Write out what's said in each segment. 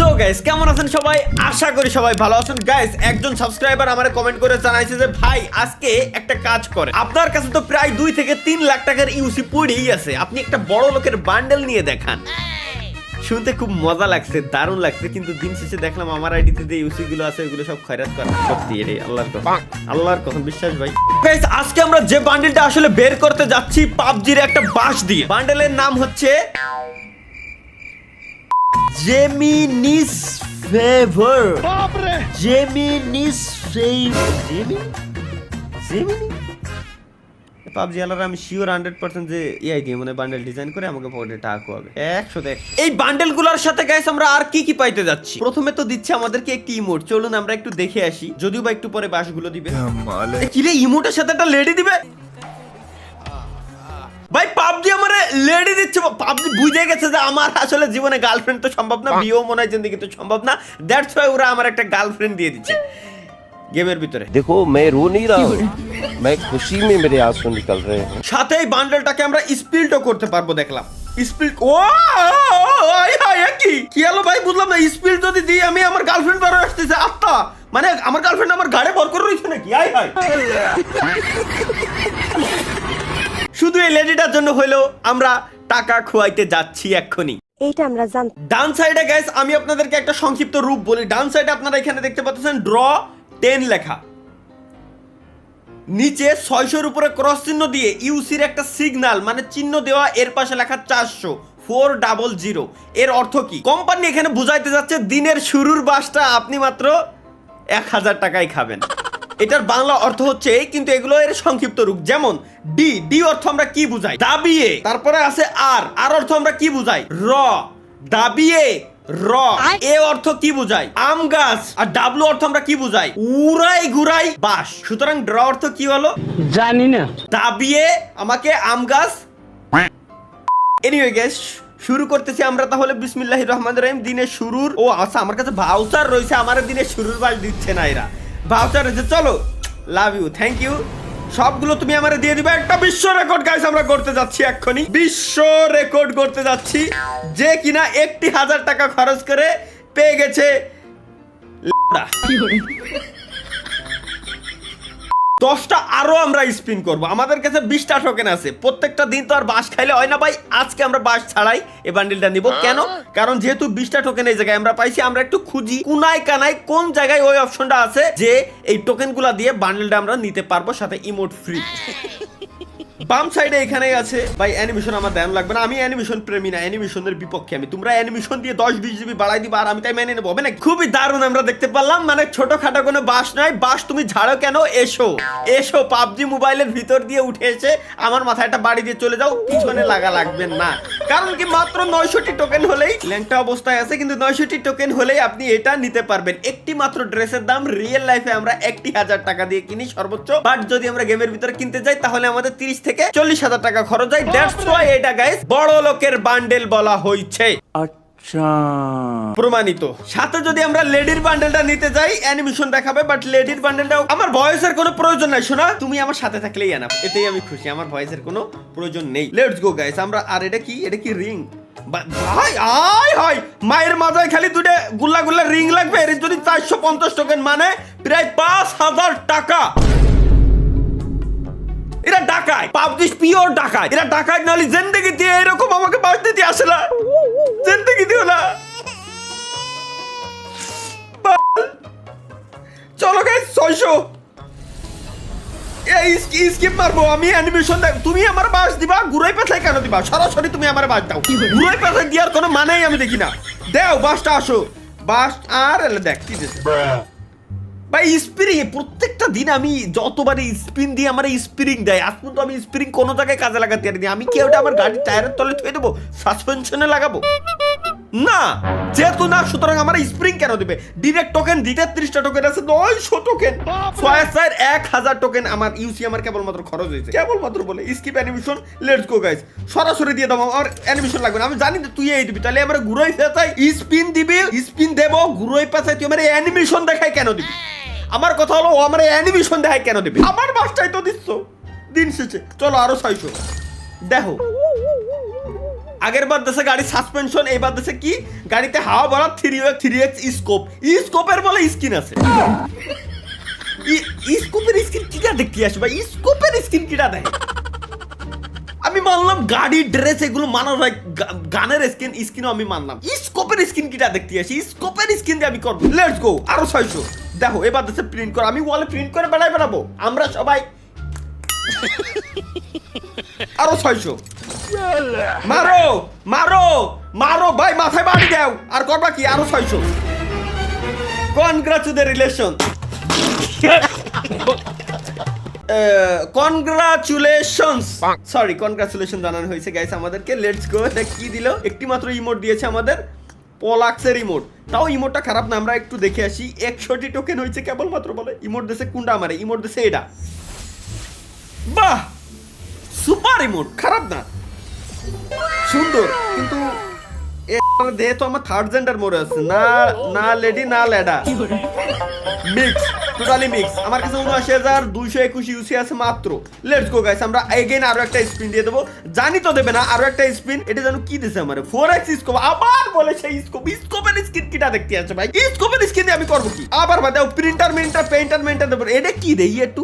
So guys কেমন আছেন সবাই? আশা করি সবাই ভালো আছেন। গাইস একজন সাবস্ক্রাইবার আমারে কমেন্ট করে জানাইছে যে ভাই আজকে একটা কাজ করে, আপনার কাছে তো প্রায় 2 থেকে 3 লাখ টাকার ইউসি পড়েই আছে, আপনি একটা বড় লোকের বান্ডেল নিয়ে দেখান। শুনতে খুব মজা লাগছে, দারুণ লাগছে, কিন্তু দিন শেষে দেখলাম আমার আইডিতে যে ইউসি গুলো আছে ওগুলো সব খয়রাত করা। সত্যি রে, আল্লাহর কসম বিশ্বাস ভাই। গাইস আজকে আমরা যে বান্ডেলটা আসলে বের করতে যাচ্ছি পাবজির একটা বাস দিয়ে। বান্ডেলের নাম হচ্ছে জেমিনিস ফেভার। জেমিনিস ফেভার জেমিনি পাবজি আলার আমি শিওর 100% যে এআই দিয়ে মানে বান্ডেল ডিজাইন করে আমাকে পকেটে টাকা হবে 100 এই বান্ডেলগুলোর সাথে গাইস আমরা আর কি কি পাইতে যাচ্ছি। প্রথমে তো দিচ্ছে আমাদেরকে একটি ইমোট, চলুন আমরা একটু দেখে আসি, যদিও বা একটু পরে বাসগুলো দিবে। কি রে ইমোটের সাথে একটা লেডি দিবে ভাই? পাবজি আমারে লেডি দিচ্ছে। পাবজি বুঝে গেছে যে আমার আসলে জীবনে গার্লফ্রেন্ড তো সম্ভব না, বিয়েও মনে হয় জিন্দেগি তো সম্ভব না, দ্যাটস ওয়াই ওরা আমার একটা গার্লফ্রেন্ড দিয়ে দিচ্ছে গেমের ভিতরে। देखो मैं रो नहीं रहा हूँ, मैं खुशी में मेरे आंसू निकल रहे हैं। সাথে এই বান্ডেলটাকে আমরা স্পিলও করতে পারবো দেখলাম। স্পিল ও আই হাই কি হলো ভাই বুঝলাম না। স্পিল যদি দিই আমি আমার গার্লফ্রেন্ড বের আসতেছে আত্মা, মানে আমার গার্লফ্রেন্ড আমার গাড়ি ভর করে রইছে নাকি? আই হাই শুধু এই লেডিটার জন্য হইলো আমরা টাকা খোয়াইতে যাচ্ছি এক্ষুনি। এইটা আমরা জানতাম। ডান সাইডে গাইস আমি আপনাদেরকে একটা সংক্ষিপ্ত রূপ বলি। ডান সাইডে আপনারা এখানে দেখতে পাচ্ছেন ড্র 10 লেখা, নিচে 600 এর উপরে ক্রস চিহ্ন দিয়ে ইউসির একটা সিগন্যাল মানে চিহ্ন দেওয়া, এর পাশে লেখা 400 400। এর অর্থ কি? কোম্পানি এখানে বুঝাইতে যাচ্ছে দিনের শুরুর বাসটা আপনি মাত্র 1000 টাকায় খাবেন। এটার বাংলা অর্থ হচ্ছে, কিন্তু এগুলো এর সংক্ষিপ্ত রূপ। যেমন ডি, ডি অর্থ আমরা কি বুঝাই? দাবিয়ে। তারপরে আছে আর, আর অর্থ আমরা কি বুঝাই? র। দাবিয়ে র। এ অর্থ কি বুঝাই? আম গাছ। আর ডাব্লু অর্থ আমরা কি বুঝাই? উড়াই ঘুরাই বাস। সুতরাং ড্র অর্থ কি হলো জানি না। দাবিয়ে আমাকে আম গাছ। এনিওয়ে গাইস শুরু করতেছি আমরা তাহলে। বিসমিল্লাহির রহমানির রহিম। দিনের শুরুর ও আচ্ছা আমার কাছে ভাউচার রয়েছে, আমার দিনের শুরুর বাস দিচ্ছে না এরা। ভাউচার রয়েছে, চলো লাভ ইউ থ্যাংক ইউ, সবগুলো তুমি আমারে দিয়ে দিবে। একটা বিশ্ব রেকর্ড গাইস আমরা করতে যাচ্ছি এক্ষুনি, বিশ্ব রেকর্ড করতে যাচ্ছি, যে কিনা 1000 টাকা খরচ করে পেয়ে গেছে 10টা আরো আমরা স্পিন করব। আমাদের কাছে 20টা টোকেন আছে, প্রত্যেকটা দিন তো আর বাস খাইলে হয় না ভাই। আজকে আমরা বাস ছাড়াই এই বান্ডেলটা নিব। কেন? কারণ যেহেতু 20টা টোকেন এই জায়গায় আমরা পাইছি, আমরা একটু খুঁজি কোনায় কানায় কোন জায়গায় ওই অপশনটা আছে যে এই টোকেনগুলো দিয়ে বান্ডেলটা আমরা নিতে পারবো, সাথে ইমোট ফ্রি। বাম সাইডে এখানেই আছে ভাই অ্যানিমেশন। আমার দাম লাগবে না, আমি অ্যানিমেশন প্রেমী না, অ্যানিমেশনের বিপক্ষে আমি। তোমরা অ্যানিমেশন দিয়ে 10-20 জিবি বাড়াই দিবা আর আমি তাই মেনে নেবো, হবে না? খুবই দারুণ আমরা দেখতে পারলাম, মানে ছোটখাটো কোনো বাস নয়। বাস তুমি ঝাড়ো কেন, এসো এসো পাবজি মোবাইলের ভিতর দিয়ে উঠে এসে আমার মাথায় একটা বাড়ি দিয়ে চলে যাও, পিছনে লাগা লাগবেন না। কারণ কি মাত্র 900টি টোকেন হলেই, ল্যাংটা অবস্থায় আছে কিন্তু 900টি টোকেন হলেই আপনি এটা নিতে পারবেন। একটি মাত্র ড্রেসের দাম রিয়েল লাইফে আমরা 1000 টাকা দিয়ে কিনি সর্বোচ্চ, বাট যদি আমরা গেমের ভিতরে কিনতে যাই তাহলে আমাদের 30 থেকে 40,000 টাকা খরচ হয়। দ্যাটস ওয়াই এটা গাইস বড় লোকের বান্ডেল বলা হয়েছে। আচ্ছা প্রমাণিত। সাথে যদি আমরা লেডির বান্ডেলটা নিতে যাই অ্যানিমেশন দেখাবে, বাট লেডির বান্ডেলটাও আমার ভয়েসের কোনো প্রয়োজন নাই। শোনা তুমি আমার সাথে থাকলেই এনাফ, এতেই আমি খুশি, আমার ভয়েসের কোনো প্রয়োজন নেই। লেটস গো গাইস আমরা। আর এটা কি? এটা কি রিং? ভাই আয় হয় মায়ের মাথায় খালি দুটো গুল্লা গুল্লা রিং লাগবে। এর যদি 450 টোকেন মানে প্রায় 5000 টাকা। এরা ডাকায়, পাবজি পিওর ডাকায়। এরা ডাকায় নালি জিন্দেগি দিয়ে এরকম আমাকে বাস দিতে আসে না, জিন্দেগি দিও না। চলো গাইস 600 এই স্কিপ মারবো আমি। অ্যানিমেশন দেখ, তুমি আমার বাস দিবা, ঘুরাই পাথায় কেন দিবা? সরাসরি তুমি আমার বাস দাও, ঘুরাই পাথায় দেওয়ার কোনো মানেই আমি দেখি না। দেও বাসটা, আসো বাস। আর দেখ কি দিছে ভাই স্প্রিং। প্রত্যেকটা দিন আমি যতবারই স্পিন দিয়ে আমার স্প্রিং দেয়, আজ পর্যন্ত আমি স্প্রিং কোনো জায়গায় কাজে লাগাতে পারিনি। আমি কি ওটা আমার গাড়ির টায়ারের তলে থুয়ে দেবো, সাসপেনশনে লাগাবো? না, যেহেতু না, সুতরাং আমার স্প্রিং কেন দিবে? ডিরেক্ট টোকেন দিতে 30টা টোকেন আছে, 900 টোকেন, 1000 টোকেন আমার ইউসি আমার কেবলমাত্র খরচ হয়েছে, কেবলমাত্র বলে। Skip animation, let's go guys. সরাসরি দিয়ে দাও, আমার অ্যানিমেশন লাগবে না। আমি জানি না তুই এই দিবি, তাহলে আমরা ঘুরোই পেঁচাই স্পিন দিবি, স্পিন দেবো, ঘুরোই পেঁচাই তুই আমার অ্যানিমেশন দেখাই কেন দিবি? আমার কথা হলো ও আমার অ্যানিমেশন দেখায় কেন দিবি? আমার বাসটাই তো দিচ্ছ দিন শেষে। চলো আরো 600 দেখো আগের বার দেশে গাড়ি সাসপেনশন, এইবার দেশে কি গাড়িতে হাওয়া ভরা 3x স্কোপ। স্কোপের বলে স্কিন আছে। স্কোপের স্কিন কিটা দেখতে আসে ভাই? স্কোপের স্কিন কিটা দেখে? আমি মানলাম গাড়ি ড্রেস এগুলো মানা ভাই, গানের স্কিনও আমি মানলাম। স্কোপের স্কিন কিটা দেখতে আসি? স্কোপের স্কিন দিয়ে আমি করবো। লেটস গো, আরো 600। দেখো এবার দেশে প্রিন্ট কর, আমি ওয়ালে প্রিন্ট করে বেড়াবো আমরা সবাই। আরো 600। মারো মারো মারো ভাই, মাথায় বাড়ি দাও। আর করবা কি? আরো 600। কনগ্রাচুলেশন, কনগ্রাচুলেশনস, সরি কনগ্রাচুলেশন জানানো হয়েছে গাইস আমাদেরকে। Let's go. এটা কি দিল? একটি মাত্র ইমোট দিয়েছে আমাদের, পলাক্সের ইমোট। তাও ইমোটটা খারাপ না, আমরা একটু দেখে আসি। 100টি টোকেন হয়েছে কেবলমাত্র বলে। ইমোট দেশে কোনটা? আমারে ইমোট দেশে এটা। বাহ, সুপার ইমোট, খারাপ না, সুন্দর। কিন্তু দেহে তো আমার থার্ড জেন্ডার মরে আছে, না না লেডি না লেডা, মিক্স, টোটালি মিক্স। আমার কাছে ৭৯,২২১ ইউসি আছে মাত্র। লেটস গো গাইস, আমরা এগেইন আরো একটা স্পিন দিয়ে দেবো। জানি তো দেবে না, আরো একটা স্পিন। এটা জানো কি দিছে আমারে? 4x scope. আবার বলে সেই স্কোপ। স্কোপের স্কিন কিটা দেখতে আছে ভাই? স্কোপের স্কিন দিয়ে আমি করবো কি? আবার বাদ দাও, প্রিন্টার পেইন্টার দেবো। এটা কি দেই একটু?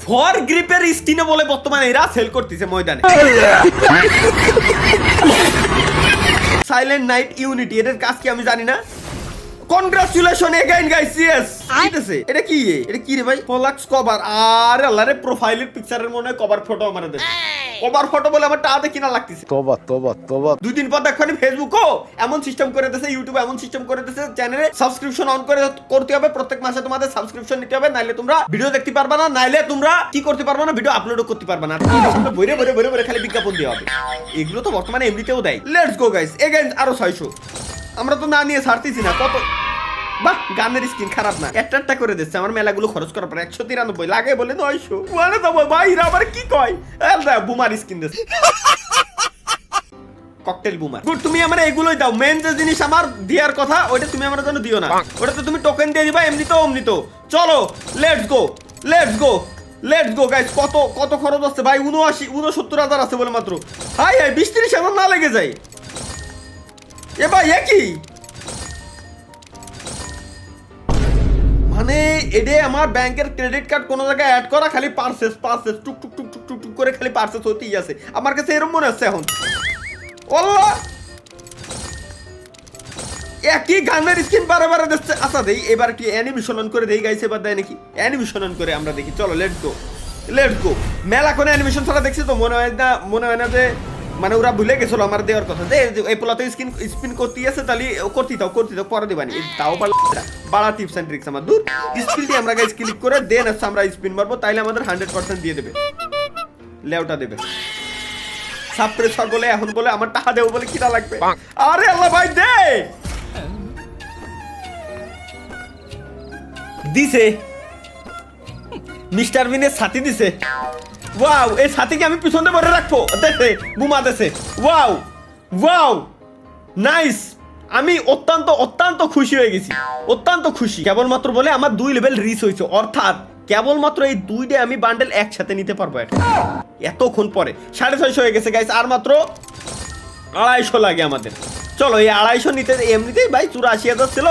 ফর গ্রিপের স্কিনে বলে বর্তমানে এরা সেল করতেছে ময়দানে। সাইলেন্ট নাইট ইউনিটি, এটার কাজ কি আমি জানি না। Congratulation again guys. ইয়েস, আইতেছে। এটা কি? এটা কি রে ভাই? পলাক্স কভার। আরে আল্লাহ রে, প্রোফাইলের পিকচারের মনে হয় কভার ফটো আমারে দে। কভার ফটো বলে আমার টাকা কিনা লাগতেছে। तौबा तौबा तौबा। 2 দিন পর দেখখানি ফেসবুকও এমন সিস্টেম করে দিয়েছে, ইউটিউবে এমন সিস্টেম করে দিয়েছে, চ্যানেলে সাবস্ক্রিপশন অন করে করতে হবে। প্রত্যেক মাসে তোমাদের সাবস্ক্রিপশন নিতে হবে, নাইলে তোমরা ভিডিও দেখতে পারবে না, নাইলে তোমরা কি করতে পারবে না? ভিডিও আপলোড করতে পারবে না। বইরে খালি বিজ্ঞাপন দেওয়া হবে। এগুলো তো বর্তমানে এমনিতেও দেয়। লেটস গো গাইস, এগেইন আরো 600। আমরা তো না নিয়ে ছাড়তেছি না। কত? বাহ, গানের স্কিন খারাপ না, একটা করে দিচ্ছে। আমার মেলাগুলো খরচ করার পর 193 লাগে বলে 900 মানে তো ভাই আবার কি কয়? বুমার স্কিন দিচ্ছে, ককটেল বুমার। গুড, তুমি আমার এগুলোই দাও। মেন যে জিনিস আমার দেওয়ার কথা ওইটা তুমি আমার জন্য দিও না। ওটা তো তুমি টোকেন দিয়ে দিবা এমনি তো। চলো let's go let's go guys. কত খরচ আছে ভাই? 69,000 আছে বলে মাত্র। হাই 20-30,000 না লেগে যায় এ ভাই? একই মানে এডে আমার ব্যাংকের ক্রেডিট কার্ড কোন জায়গায় অ্যাড করা, খালি পারচেজ টুক টুক করে খালি পারচেজ হতেই আছে। আমার কাছে এরকম মনে হচ্ছে এখন। আল্লাহ, একই গানের স্কিন বারে দিচ্ছে। আচ্ছা দেই এবার কি অ্যানিমেশন অন করে দেই গাইস? এবার দেয় নাকি অ্যানিমেশন অন করে আমরা দেখি। চলো লেটস গো। মেলা কোন অ্যানিমেশন ছাড়া দেখছি তো মনে হয় না যে মানে ওরা ভুলে গেছিল আমার দেওয়ার কথা। এই পোলাতে স্পিন করতেই আছে, তাহলে করতেই দাও পরে দেবানি। তাও বাড়া টিপস এন্ড ট্রিক্স আমার। দূর, স্পিন দিয়ে আমরা গাইস ক্লিক করে দেন আসছে আমরা স্পিন মারবো, তাইলে আমাদের 100% দিয়ে দেবে, লেওটা দেবে। সাপ্রেসর বলে এখন বলে আমার টাকা দেবো বলে কিনা লাগবে। আরে আল্লাহ ভাই দে দিছে, মিস্টার বিনের সাথী দিছে। ওয়াও, এই সাথীকে আমি পিছনে ভরে রাখবো। দেখে বুমা দেশে। Wow nice. আমি অত্যন্ত খুশি হয়ে গেছি, অত্যন্ত খুশি। কেবলমাত্র বলে আমার 2 লেভেল রিচ হয়েছে, অর্থাৎ কেবলমাত্র এই 2টে আমি বান্ডেল একসাথে নিতে পারবো এতক্ষণ পরে। 650 হয়ে গেছে গাইস, আর মাত্র 250 লাগে আমাদের। চলো এই 250 নিতে এমনিতেই ভাই 84,000 ছিল,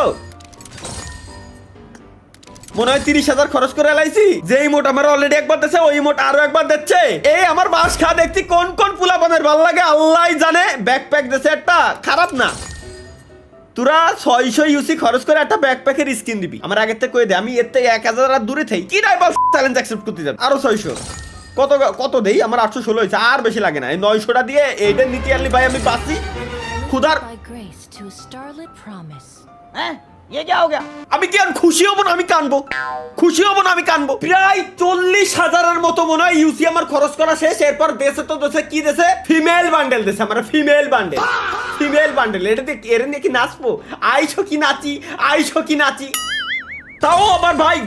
মনে হয় 30,000 খরচ করে এলাইছি। যে ইমোট আমার অলরেডি একবার দিচ্ছে, ওই ইমোট আরো একবার দিচ্ছে। এই আমার বাস খা দেখছি কোন পুলাপানের ভালো লাগে আল্লাহ জানে। ব্যাকপ্যাক দিচ্ছে একটা, খারাপ না। তোরা 600 ইউসি খরচ করে একটা ব্যাকপ্যাকের স্কিন দিবি, আমার আগের থেকে কই দে। আমি এর থেকে 1000 আর দূরে থাকি, কি রাইবাল চ্যালেঞ্জ অ্যাকসেপ্ট করতে যান। আরো 600 কত দেই? আমার 816 হয়েছে, আর বেশি লাগে না। এই 900টা দিয়ে এইটা নিতে আনলি ভাই আমি বাঁচি খুদার। আমি কি আর খুশি হব না? আমি কানবো, খুশি হব না? আমি কানবো। প্রায় 40,000-এর মতো মনে হয় ইউসি আমার খরচ করা শেষ। এরপর দেশে তো দেশে কি দেশে? ফিমেল বান্ডেল দেশে আমার, ফিমেল বান্ডেল। এটা দিয়ে এর নিয়ে কি নাচবো? আইসো কি নাচি। তাও আবার ভাই,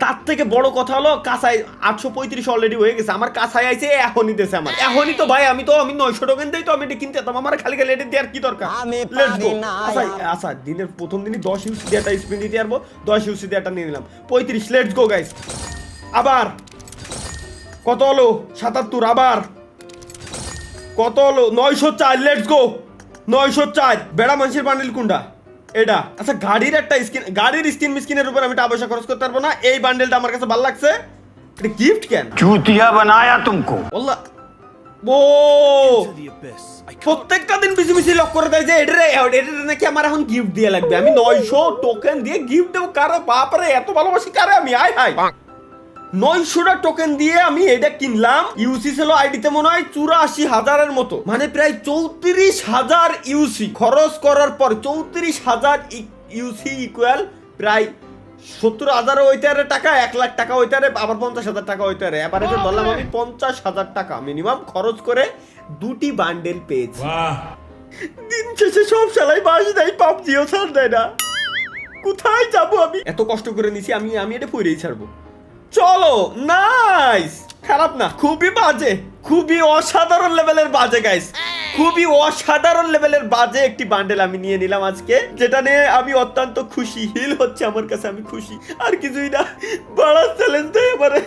তার থেকে বড় কথা হলো কাঁচাই 835 অলরেডি হয়ে গেছে। আমার কাঁচাই আইছে এখনই দেশে আমার। এখনই তো ভাই আমি 900 টোকেন দেই তো আমি এটা কিনতে যেতাম। আমার খালি এটা দেওয়ার কি দরকার? আচ্ছা দিনের প্রথম দিনই 10 ইউসি দিয়ে একটা স্পিন দিতে পারবো। 10 ইউসি দিয়ে একটা নিয়ে নিলাম 35। Let's go guys. আবার কত হলো? 77। আবার কত হলো 904 লেটস গো 904 বেড়া মানুষের বান্ডিল কোনটা এটা আচ্ছা গাড়ির একটা স্কিন গাড়ির স্কিন মিস্কিনের উপর আমি টাকা পয়সা খরচ করতে পারবো না এই বান্ডেলটা আমার কাছে ভালো লাগছে এটা গিফট কেন चूतिया बनाया तुमको আল্লাহ ও প্রত্যেকটা দিন বেশি বেশি লক করে দেয় যে এটা নাকি আমার এখন গিফট দিয়ে লাগবে আমি 900 টোকেন দিয়ে গিফট দেবো কারে বাপরে এত ভালোবাসি কারে আমি আয় হাই 900টা টোকেন দিয়ে আমি এটা কিনলাম ইউসি ছিল আইডিতে মনে হয় 84,000-এর মতো মানে প্রায় 34,000 ইউসি খরচ করার পর 34,000 ইউসি ইকুয়াল প্রায় 70,000 হইতে টাকা 1 লাখ টাকা হইতে আবার 50,000 টাকা হইতে এবারে যে ধরলাম আমি 50,000 টাকা মিনিমাম খরচ করে দুটি বান্ডেল পেয়েছি দিন শেষে সব শালাই বাস দেয় পাবজিও ছাড় দেয় না কোথায় যাবো আমি এত কষ্ট করে নিছি আমি এটা পইরেই ছাড়বো চলো নাইস খারাপ না খুবই বাজে খুবই অসাধারণ লেভেলের বাজে গাইস খুবই অসাধারণ লেভেলের বাজে একটি বান্ডেল আমি নিয়ে নিলাম আজকে যেটা নিয়ে আমি অত্যন্ত খুশি হিল হচ্ছে আমার কাছে আমি খুশি আর কিছুই না বড় চ্যালেঞ্জ দেয় এবারে